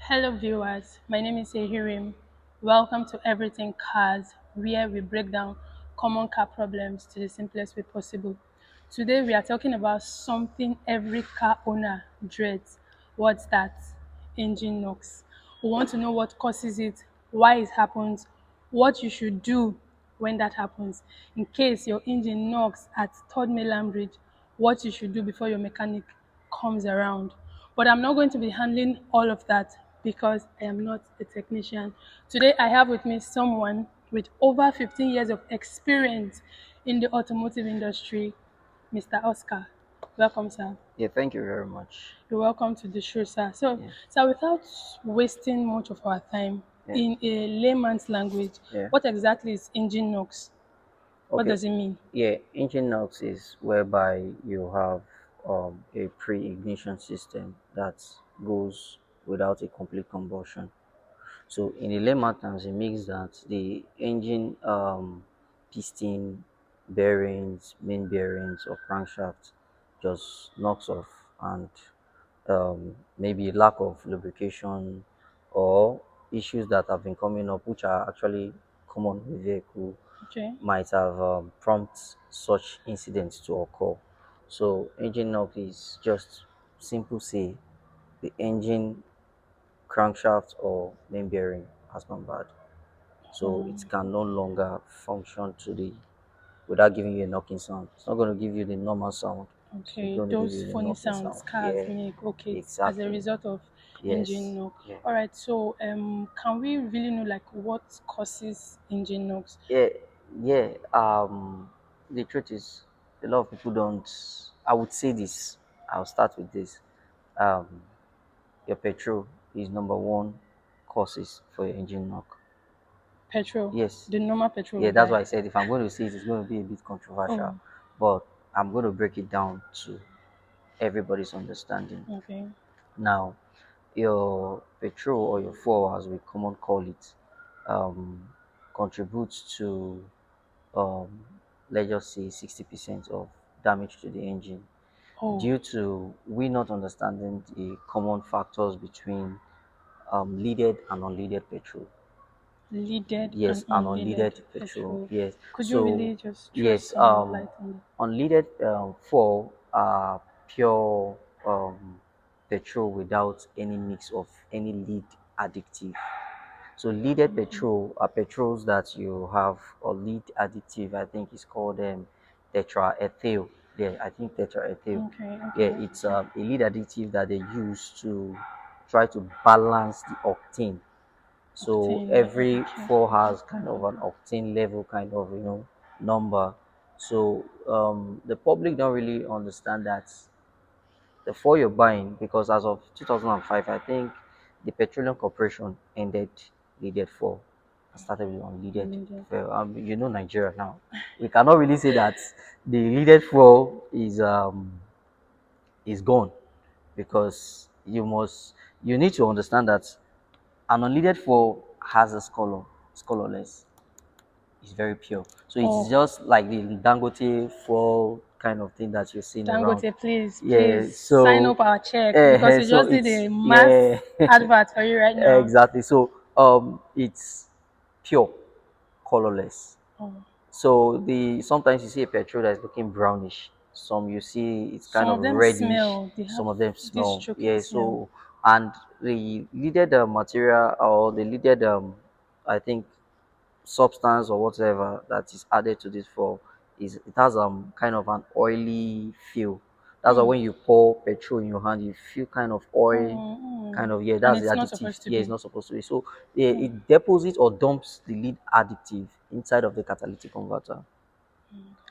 Hello, viewers. My name is Ehirim. Welcome to Everything Cars, where we break down common car problems to the simplest way possible. Today, we are talking about something every car owner dreads. What's that? Engine knocks. We want to know what causes it, why it happens, what you should do when that happens. In case your engine knocks at Third Mainland Bridge, what you should do before your mechanic comes around. But I'm not going to be handling all of that because I am not a technician. Today, I have with me someone with over 15 years of experience in the automotive industry, Mr. Oscar. Welcome, sir. Yeah, thank you very much. You're welcome to the show, sir. So, Yeah, sir, without wasting much of our time, yeah, in a layman's language, yeah. what exactly is engine knocks? What Okay. does it mean? Yeah, engine knocks is whereby you have a pre-ignition system that goes without a complete combustion. So in the layman terms, it means that the engine piston, bearings, main bearings or crankshaft just knocks off, and maybe lack of lubrication or issues that have been coming up, which are actually common with vehicle, Okay. might have prompt such incidents to occur. So engine knock is just simple say the engine crankshaft or main bearing has gone bad. So it Um, can no longer function to the without giving you a knocking sound. It's not going to give you the normal sound. It's okay. going to give Those you the funny knocking sounds sound. cars Yeah, make. Okay, it's as a exactly. result of engine Yes. knock. Yeah. All right. So, can we really know like what causes engine knocks? Yeah, yeah. The truth is, a lot of people don't. I would say this. I'll start with this. Um, your petrol is number one causes for your engine knock. Petrol, Yes, the normal petrol yeah. we That's buy. why I said if I'm going to say it, it's going to be a bit controversial, Oh, but I'm going to break it down to everybody's understanding. okay. Now, your petrol or your fuel, as we common call it, um, contributes to let's just say 60% of damage to the engine Oh, due to we not understanding the common factors between leaded and unleaded petrol. leaded and Yes, and unleaded unleaded petrol. petrol. Yes. Could you So really just throw yes, some light on unleaded fuel are pure petrol without any mix of any lead additive. So leaded petrol are petrols that you have or lead additive. I think it's called tetraethyl. Yeah, I think it? tetraethyl. Okay, Yeah, okay, it's a lead additive that they use to try to balance the octane. So octane level. every Okay, four has kind of an octane level kind of number. So the public don't really understand that the four you're buying, because as of 2005, I think the Petroleum Corporation ended leaded four and started with unleaded unleaded. fuel. Nigeria now. We cannot really say that the leaded fuel is gone, because you need to understand that an unleaded fuel has a color, it's colorless, it's very pure. So it's Oh, just like the Dangote fuel kind of thing that you're seeing around. Dangote, please, Yeah, please sign so up our check because we so just did it's a mass yeah, advert for you right now. exactly. So it's pure, colorless. Oh, So the sometimes you see a petrol that is looking brownish. Some you see it's kind some of of them reddish. smell. They have Some of them this smell. choking Yeah. smell. So and the leaded material or the leaded I think substance or whatever that is added to this for is it has kind of an oily feel. That's why Hmm. when you pour petrol in your hand, you feel kind of oil, Oh, kind oh. of yeah. And That's the it's not additive. supposed to Yeah, it's be. not supposed to be. So yeah, Hmm. it deposits or dumps the lead additive inside of the catalytic converter,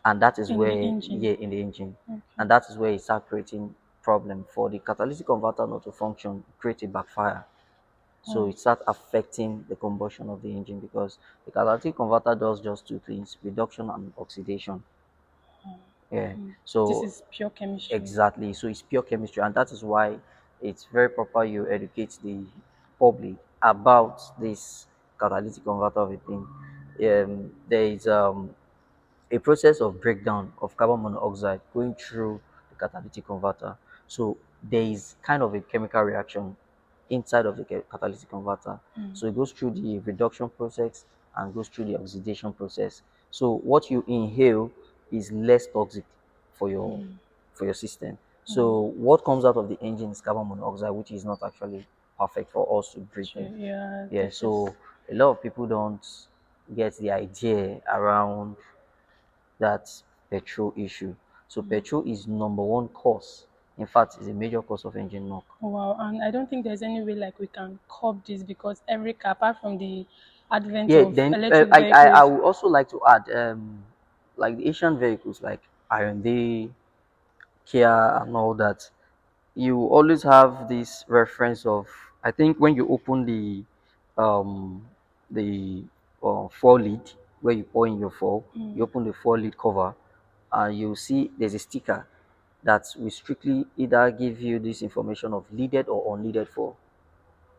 and that is In the where engine. yeah in the engine, Okay. and that is where it starts creating problem for the catalytic converter not to function, create a backfire. So Oh. it starts affecting the combustion of the engine, because the catalytic converter does just two things: reduction and oxidation. Yeah. This So is pure chemistry. exactly. So it's pure chemistry, and that is why it's very proper you educate the public about this catalytic converter of a thing. There is a process of breakdown of carbon monoxide going through the catalytic converter. So there is kind of a chemical reaction inside of the catalytic converter. So it goes through the reduction process and goes through the oxidation process. So what you inhale is less toxic for your system. Wow. So what comes out of the engine is carbon monoxide, which is not actually perfect for us to breathe So, in. yeah, Yeah, this is. so a lot of people don't get the idea around that petrol issue. So petrol is number one cause. In fact, it's a major cause of engine knock. Wow, and I don't think there's any way like we can curb this because every car, apart from the advent Yeah, of then electric I vehicles. would also like to add, like the Asian vehicles like Hyundai, Kia, and all that. You always have this reference of, I think when you open um the four lid where you pour in your fuel, you Mm. open the four lid cover, and you see there's a sticker that will strictly either give you this information of leaded or unleaded fuel.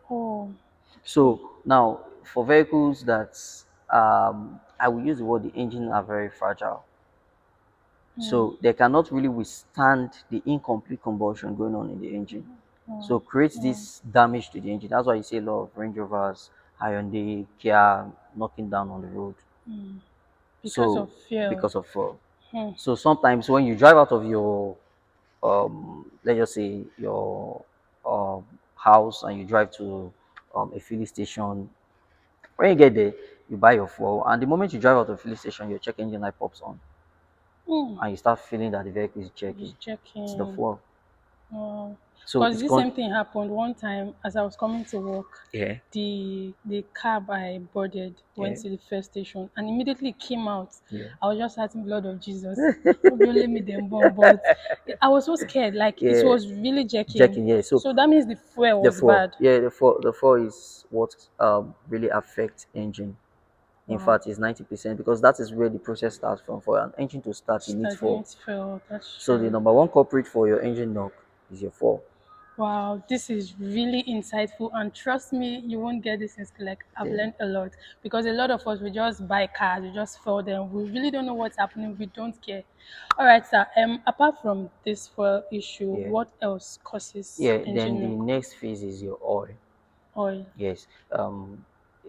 Oh, okay. So now for vehicles that I will use the word, the engine are very fragile. Mm. So they cannot really withstand the incomplete combustion going on in the engine. Wow. So creates Wow. this damage to the engine. That's why you see a lot of Range Rovers, Hyundai, Kia knocking down on the road. Mm. Because So of fear. because of Hmm. so sometimes when you drive out of your let's just say your house and you drive to a filling station, when you get there, you buy your fuel, and the moment you drive out of the filling station, your check engine light pops on, Mm. and you start feeling that the vehicle is Just checking. It's the checking. fuel. Wow. So Because it's this same thing happened one time as I was coming to work. yeah, The cab I boarded went yeah, to the first station and immediately it came out. yeah, I was just asking blood of Jesus. Hope you let me them bomb, but I was so scared. Like it yeah. was really jerking. Checking, yeah. So So that means the fuel the was fuel, bad. yeah, the fuel is what really affects engine. In Wow. fact, it's 90% because that is where the process starts from. For an engine to start, it needs Starting fuel. it fell. That's So the true. number one culprit for your engine knock is your fuel. Wow, this is really insightful, and trust me, you won't get this in school. Like I've Yeah, learned a lot because a lot of us we just buy cars, we just sell them. We really don't know what's happening. We don't care. All right, sir. Apart from this fuel issue, yeah, what else causes yeah. Then engine the knock? next phase is your oil. Oil Yes.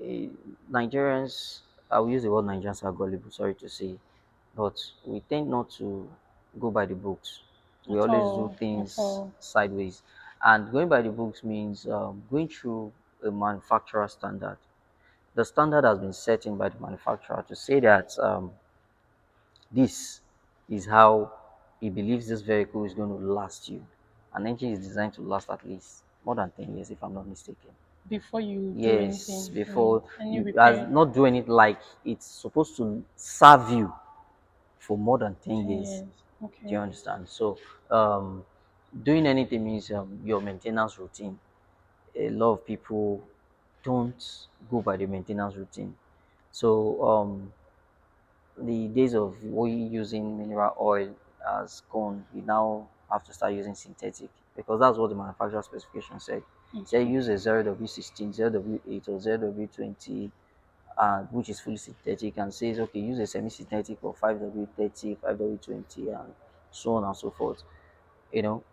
Eh, Nigerians, I will use the word Nigerians are gullible, sorry to say, but we tend not to go by the books. We at always do all, at things all. sideways. And going by the books means going through a manufacturer standard. The standard has been set in by the manufacturer to say that this is how he believes this vehicle is going to last you. An engine is designed to last at least more than 10 years, if I'm not mistaken. Before you do Yes, anything, any before any you as repair, not doing it like it's supposed to serve you for more than 10 10 years. years. Do you Okay. understand? So um doing anything means your maintenance routine. A lot of people don't go by the maintenance routine. So the days of we using mineral oil has gone. We now have to start using synthetic because that's what the manufacturer specification said. Say Okay. use a 0W16, 0W8, or 0W20, which is fully synthetic, and says okay, use a semi-synthetic or 5W30, 5W20, and so on and so forth. You know,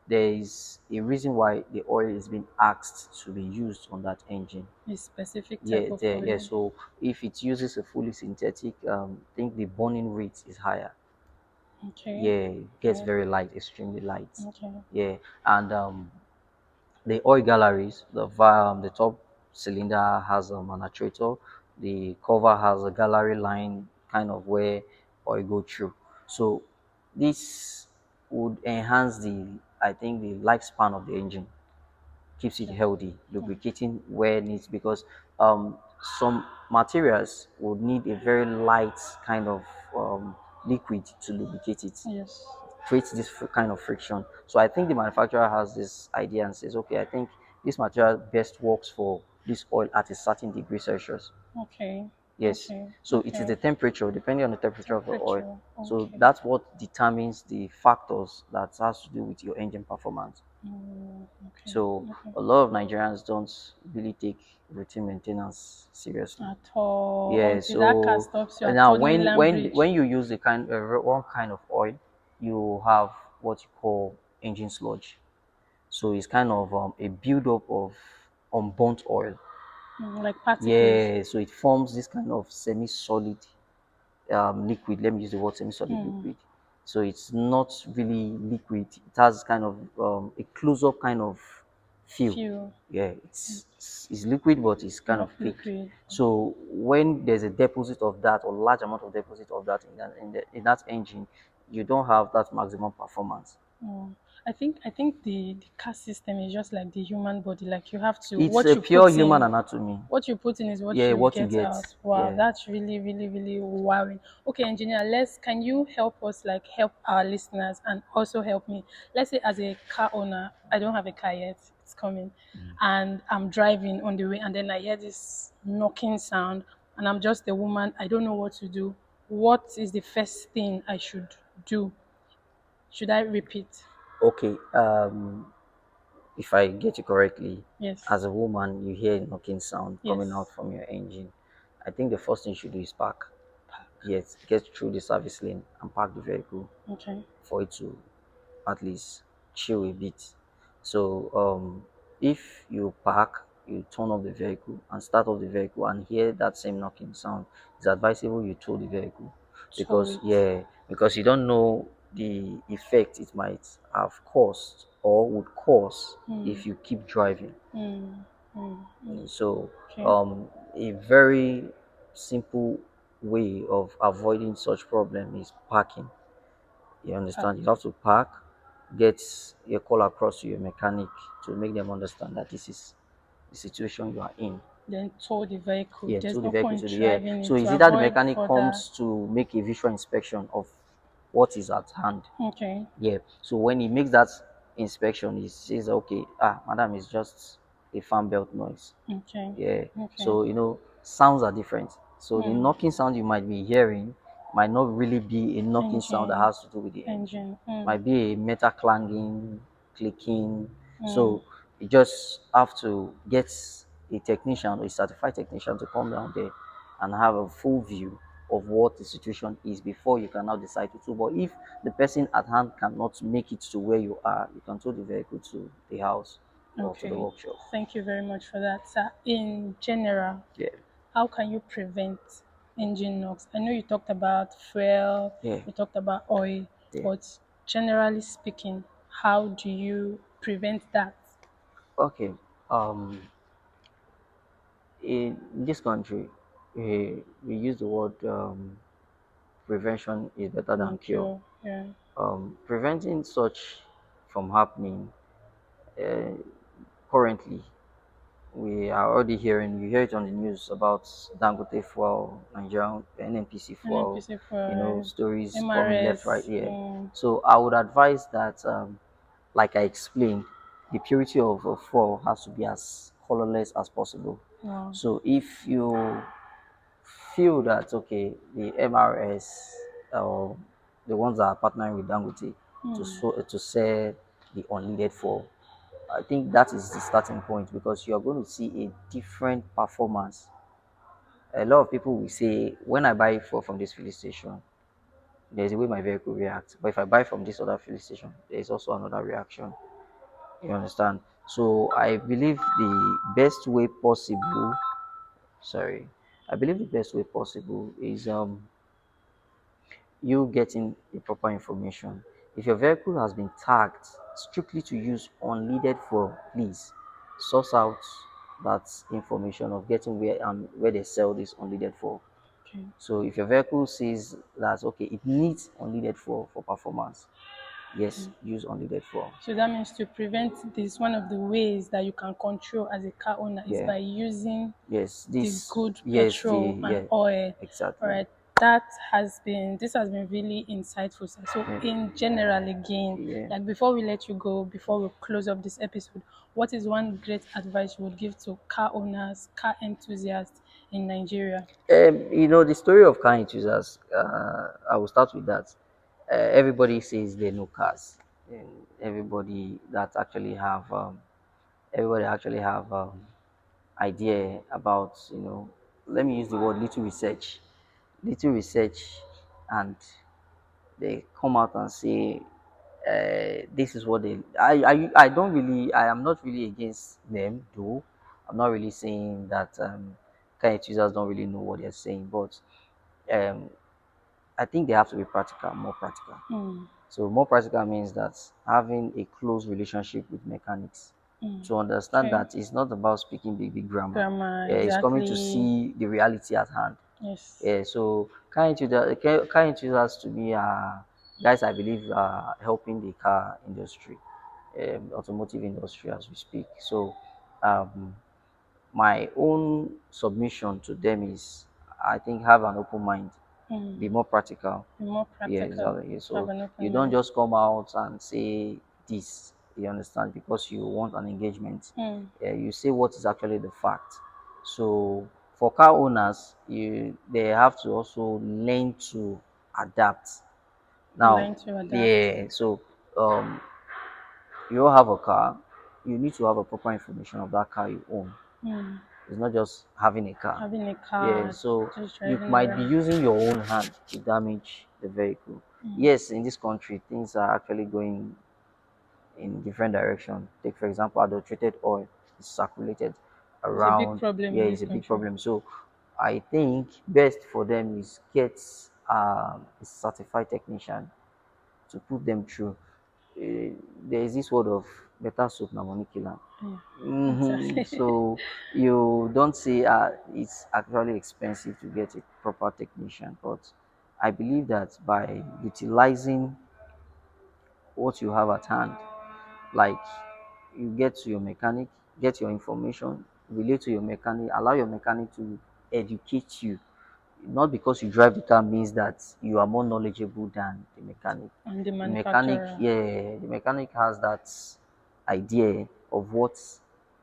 there is a reason why the oil is being asked to be used on that engine. A specific type Yeah, of there, yeah. oil. So if it uses a fully synthetic, I think the burning rate is higher. Okay. Yeah, it gets Okay. very light, extremely light. Okay. Yeah, and the oil galleries, the top cylinder has an actuator. The cover has a gallery line, kind of where oil go through. So this would enhance I think, the lifespan of the engine, keeps it Okay. healthy, Mm. lubricating where it needs, because um, some materials would need a very light kind of liquid to lubricate it, Yes. creates this kind of friction. So I think the manufacturer has this idea and says, okay, I think this material best works for this oil at a certain degree Celsius. Okay. Yes. Okay. So it is Okay. the temperature, depending on the temperature of the oil. Temperature. So Okay. that's what determines the factors that has to do with your engine performance. Mm, okay. So Okay. a lot of Nigerians don't really take routine maintenance seriously. At all. Yeah. Until that car So stops you at now third when mainland when bridge. when you use the one kind of oil, you have what you call engine sludge. So it's kind of a buildup of unburnt oil. Like particles. Yeah, so it forms this kind of semi-solid liquid. Let me use the word semi-solid Mm. liquid. So it's not really liquid. It has kind of a close-up kind of feel. Feel. Yeah, it's liquid, but it's kind of Not thick. liquid. So when there's a deposit of that or large amount of deposit of that in that engine, you don't have that maximum performance. Oh, I think the caste system is just like the human body. Like you have to It's a pure human anatomy. what you put in is what Yeah, you what you get get. out. Wow, Yeah. that's really, really, really worrying. Okay, engineer, let's can you help us like help our listeners and also help me? Let's say as a car owner, I don't have a car yet, it's coming, and I'm driving on the way and then I hear this knocking sound and I'm just a woman, I don't know what to do. What is the first thing I should do? Should I repeat? Okay. If I get you correctly, Yes. as a woman, you hear a knocking sound coming out Yes. from your engine. I think the first thing you should do is park. Park. Yes, get through the service lane and park the vehicle Okay. for it to at least chill a bit. So if you park, you turn off the vehicle and start off the vehicle and hear that same knocking sound, it's advisable you tow the vehicle Tow because it. because you don't know the effect it might have caused or would cause Hmm. if you keep driving. Hmm. Hmm. Hmm. So Okay. a very simple way of avoiding such problem is parking. You understand? You Park. have to park, get a call across to your mechanic to make them understand that this is the situation you are in. Then tow the vehicle. Yeah, to There's the no vehicle to point the yeah. driving So it is to either the avoid mechanic further. comes to make a visual inspection of what is at hand. Okay. Yeah. So when he makes that inspection, he says, okay, madam, it's just a fan belt noise. Okay. Yeah. Okay. So sounds are different. So the Hmm. knocking sound you might be hearing might not really be a knocking sound that Engine. has to do with the engine. Engine. Hmm. Might be a metal clanging, clicking. Hmm. So you just have to get a technician or a certified technician to come down there and have a full view of what the situation is before you can now decide to tow. But if the person at hand cannot make it to where you are, you can tow the vehicle to the house or to the Okay. workshop. Thank you very much for that, sir. In general, Yeah. how can you prevent engine knocks? I know you talked about fuel, Yeah. you talked about oil, Yeah. but generally speaking, how do you prevent that? Okay. Um, in this country, we use the word prevention is better than Thank cure. you. Yeah. Preventing such from happening uh, currently, we are already hearing, you hear it on the news about Dangote fuel, Nigerian NNPC fuel, NNPC for stories coming left, right MRS. here. So I would advise that, like I explained, the purity of fuel has to be as colorless as possible. Wow. So if you feel that okay, the MRS or the ones that are partnering with Dangote to sell the unleaded fuel, I think that is the starting point because you are going to see a different performance. A lot of people will say, when I buy fuel from this filling station, there's a way my vehicle reacts. But if I buy from this other filling station, there's also another reaction. You understand? So I believe the best way possible, sorry, I believe the best way possible is you getting the proper information. If your vehicle has been tagged strictly to use unleaded fuel, please source out that information of getting where they sell this unleaded fuel. Okay. So if your vehicle says that okay, it needs unleaded fuel for performance, yes, use unleaded fuel. So that means to prevent this, one of the ways that you can control as a car owner is Yeah. by using Yes, the this good yes, the petrol and yeah, oil. All exactly. right. This has been really insightful, sir. So Yeah, in general again, yeah. like before we let you go, before we close up this episode, what is one great advice you would give to car owners, car enthusiasts in Nigeria? The story of car enthusiasts, I will start with that. Everybody says they know cars. And everybody actually have idea about, let me use the word little research, and they come out and say, this is what I don't really, I am not really against them though, I'm not really saying that car enthusiasts don't really know what they're saying, but um, I think they have to be practical, more practical. Mm. So more practical means that having a close relationship with mechanics Mm. to understand Okay. that it's not about speaking big grammar. Grammar, It's coming to exactly. see the reality at hand. Yes. Yeah, so car enthusiasts to me are guys I believe are helping the car industry, automotive industry as we speak. So um, my own submission to them is I think have an open mind, Mm. be more practical. Be more Yeah, practical. exactly. Have So an you open don't mind. just come out and say this, you understand, because you want an engagement. Mm. You say what is actually the fact. So for car owners, they have to also learn to adapt. Now, Learn to adapt. yeah, so um, you all have a car, you need to have a proper information of that car you own. Mm. It's not just having a car. Having a Yeah, car, so just you driving might be around. using your own hand to damage the vehicle. Mm. Yes, in this country, things are actually going in different direction. Take for example, adulterated oil is circulated It's a big around. problem Yeah, in it's this a big country. problem. So I think best for them is get a certified technician to put them through. There is this word of better soup na money killer. Yeah, exactly. So you don't say it's actually expensive to get a proper technician, but I believe that by utilizing what you have at hand, like you get to your mechanic, get your information, relate to your mechanic, allow your mechanic to educate you. Not because you drive the car means that you are more knowledgeable than the mechanic. And the The mechanic, manufacturer. yeah, the mechanic has that idea of what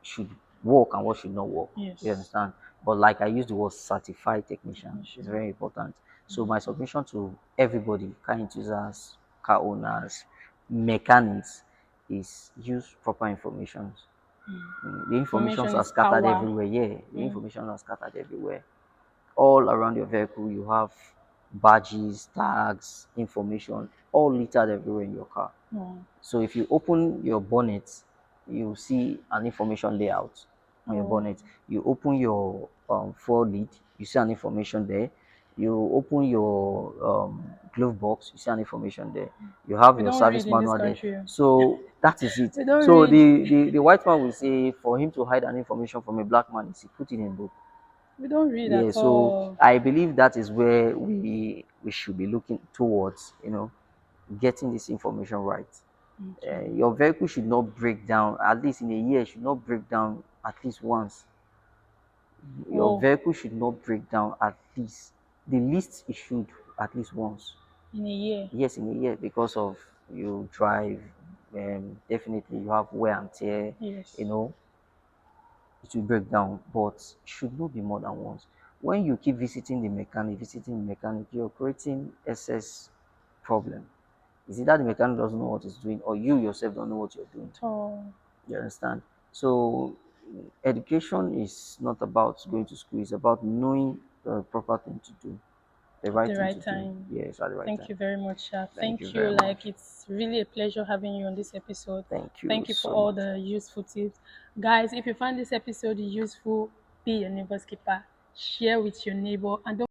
should work and what should not work. You Yes. understand? But like I use the word certified technician, it's Technician. very important. So my submission to everybody, car enthusiasts, car owners, mechanics, is use proper information. The informations Information are is scattered power. everywhere. Yeah, the Mm. information are scattered everywhere. All around your vehicle, you have badges, tags, information, all littered everywhere in your car. Oh. So if you open your bonnet, you see an information layout on your Oh. bonnet. You open your fuel lid, you see an information there. You open your glove box, you see an information there. You have We your don't read service in this manual there. country. So that is it. We don't So read. the white man will say for him to hide an information from a black man is he put it in a book. We don't read Yeah, at so all. I believe that is where we should be looking towards, getting this information right. Okay. Your vehicle should not break down at least in a year. Should not break down at least once. Your Oh, vehicle should not break down at least the least it should at least once. in a year. Yes, in a year because of you drive. Definitely you have wear and tear. You Yes. know it will break down, but should not be more than once. When you keep visiting the mechanic, you're creating excess problem. Is it that the mechanic doesn't know what he's doing, or you yourself don't know what you're doing? So You understand? So education is not about going to school, it's about knowing the proper thing to do, the at right the thing to right do. time. Yes, at the right Thank time. you very much, Sha. Thank you Thank you. very Like, much. it's really a pleasure having you on this episode. Thank you Thank you for so all much. the useful tips. Guys, if you find this episode useful, be your neighbor's keeper. Share with your neighbor and don't